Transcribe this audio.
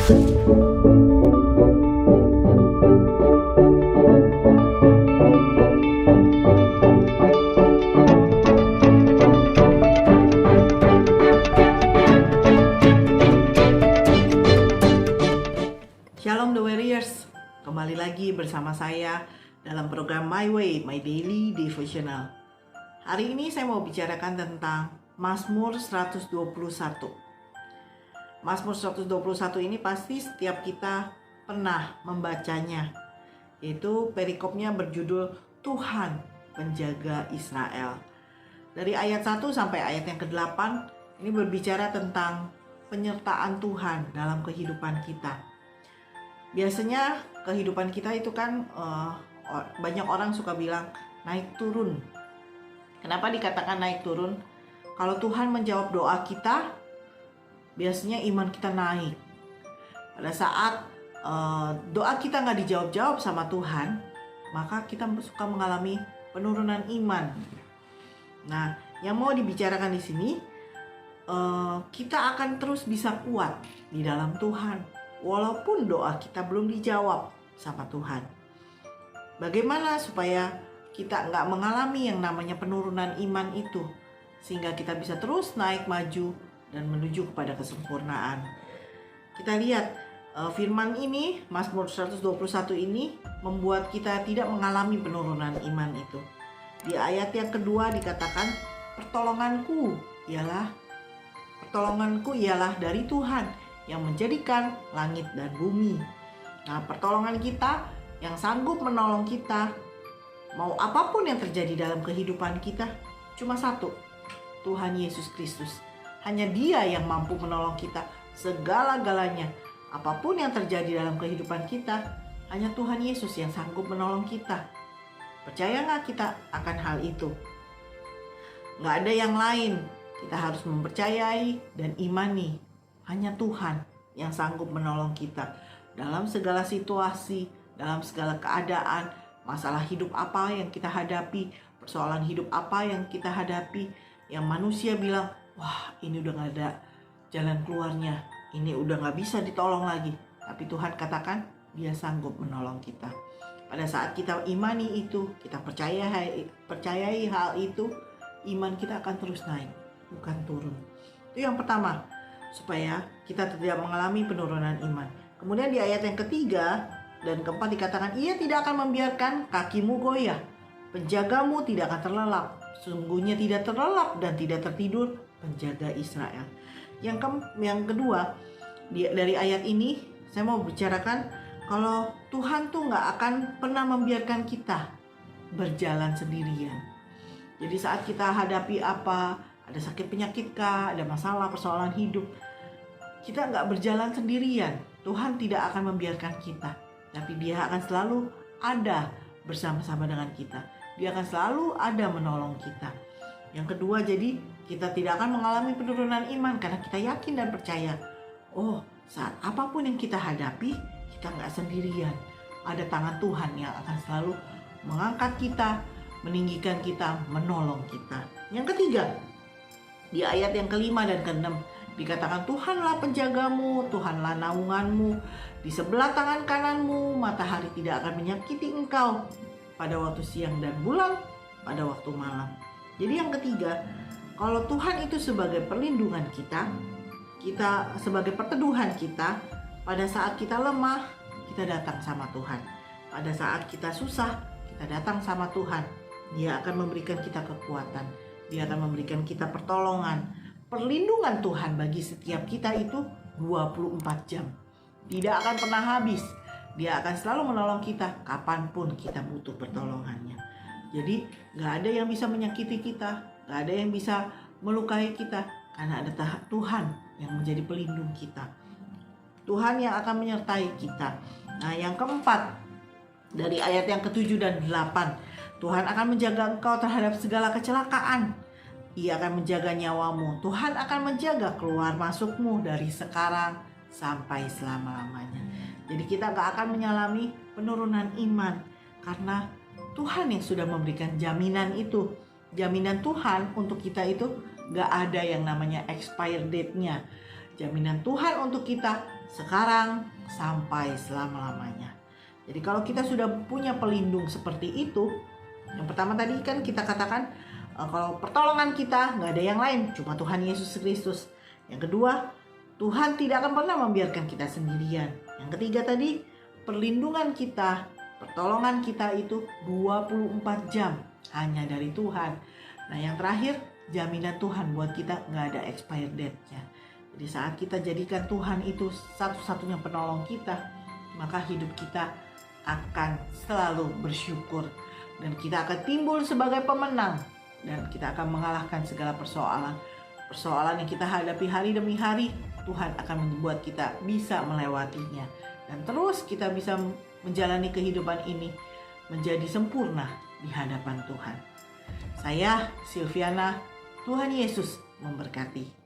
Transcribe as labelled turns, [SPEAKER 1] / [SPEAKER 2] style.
[SPEAKER 1] Shalom The Warriors, kembali lagi bersama saya dalam program My Way, My Daily Devotional. Hari ini saya mau bicarakan tentang Mazmur 121. Mazmur 121 ini pasti setiap kita pernah membacanya, yaitu perikopnya berjudul Tuhan Penjaga Israel. Dari ayat 1 sampai ayat yang ke-8 ini berbicara tentang penyertaan Tuhan dalam kehidupan kita. Biasanya kehidupan kita itu kan banyak orang suka bilang naik turun. Kenapa dikatakan naik turun? Kalau Tuhan menjawab doa kita, biasanya iman kita naik. Pada saat doa kita nggak dijawab-jawab sama Tuhan, maka kita suka mengalami penurunan iman. Nah, yang mau dibicarakan di sini, kita akan terus bisa kuat di dalam Tuhan, walaupun doa kita belum dijawab sama Tuhan. Bagaimana supaya kita nggak mengalami yang namanya penurunan iman itu, sehingga kita bisa terus naik maju dan menuju kepada kesempurnaan. Kita lihat firman ini, Mazmur 121 ini membuat kita tidak mengalami penurunan iman itu. Di ayat yang kedua dikatakan, pertolonganku ialah dari Tuhan yang menjadikan langit dan bumi. Nah, pertolongan kita yang sanggup menolong kita, mau apapun yang terjadi dalam kehidupan kita, cuma satu, Tuhan Yesus Kristus. Hanya Dia yang mampu menolong kita segala-galanya. Apapun yang terjadi dalam kehidupan kita, hanya Tuhan Yesus yang sanggup menolong kita. Percaya nggak kita akan hal itu? Nggak ada yang lain. Kita harus mempercayai dan imani. Hanya Tuhan yang sanggup menolong kita dalam segala situasi, dalam segala keadaan, masalah hidup apa yang kita hadapi, persoalan hidup apa yang kita hadapi, yang manusia bilang, wah ini udah gak ada jalan keluarnya, ini udah gak bisa ditolong lagi. Tapi Tuhan katakan Dia sanggup menolong kita. Pada saat kita imani itu, kita percayai hal itu, iman kita akan terus naik, bukan turun. Itu yang pertama, supaya kita tidak mengalami penurunan iman. Kemudian di ayat yang ketiga dan keempat dikatakan, Ia tidak akan membiarkan kakimu goyah, penjagamu tidak akan terlelap, sungguhnya tidak terlelap dan tidak tertidur penjaga Israel. Yang kedua, dari ayat ini saya mau bicarakan kalau Tuhan tuh gak akan pernah membiarkan kita berjalan sendirian. Jadi saat kita hadapi ada sakit penyakit kah, ada masalah persoalan hidup, kita nggak berjalan sendirian. Tuhan tidak akan membiarkan kita, tapi Dia akan selalu ada bersama-sama dengan kita. Dia akan selalu ada menolong kita. Yang kedua, jadi kita tidak akan mengalami penurunan iman karena kita yakin dan percaya, oh saat apapun yang kita hadapi, kita nggak sendirian. Ada tangan Tuhan yang akan selalu mengangkat kita, meninggikan kita, menolong kita. Yang ketiga, di ayat yang kelima dan keenam dikatakan, Tuhanlah penjagamu, Tuhanlah naunganmu, di sebelah tangan kananmu matahari tidak akan menyakiti engkau pada waktu siang dan bulan pada waktu malam. Jadi yang ketiga, kalau Tuhan itu sebagai perlindungan kita sebagai perteduhan kita, pada saat kita lemah, kita datang sama Tuhan. Pada saat kita susah, kita datang sama Tuhan. Dia akan memberikan kita kekuatan. Dia akan memberikan kita pertolongan. Perlindungan Tuhan bagi setiap kita itu 24 jam. Tidak akan pernah habis. Dia akan selalu menolong kita kapanpun kita butuh pertolongannya. Jadi gak ada yang bisa menyakiti kita, gak ada yang bisa melukai kita, karena ada Tuhan yang menjadi pelindung kita. Tuhan yang akan menyertai kita. Nah, yang keempat, dari ayat yang ke-7 dan 8, Tuhan akan menjaga engkau terhadap segala kecelakaan. Ia akan menjaga nyawamu. Tuhan akan menjaga keluar masukmu dari sekarang sampai selama-lamanya. Jadi kita gak akan mengalami penurunan iman, karena Tuhan yang sudah memberikan jaminan itu. Jaminan Tuhan untuk kita itu gak ada yang namanya expire date-nya. jaminan Tuhan untuk kita sekarang sampai selama-lamanya. Jadi kalau kita sudah punya pelindung seperti itu, yang pertama tadi kan kita katakan kalau pertolongan kita nggak ada yang lain, cuma Tuhan Yesus Kristus. Yang kedua, Tuhan tidak akan pernah membiarkan kita sendirian. Yang ketiga tadi, perlindungan kita, pertolongan kita itu 24 jam hanya dari Tuhan. Nah yang terakhir, jaminan Tuhan buat kita nggak ada expired date-nya. Jadi saat kita jadikan Tuhan itu satu-satunya penolong kita, maka hidup kita akan selalu bersyukur. Dan kita akan timbul sebagai pemenang. Dan kita akan mengalahkan segala persoalan. Persoalan yang kita hadapi hari demi hari, Tuhan akan membuat kita bisa melewatinya. Dan terus kita bisa menjalani kehidupan ini menjadi sempurna di hadapan Tuhan. Saya Silviana, Tuhan Yesus memberkati.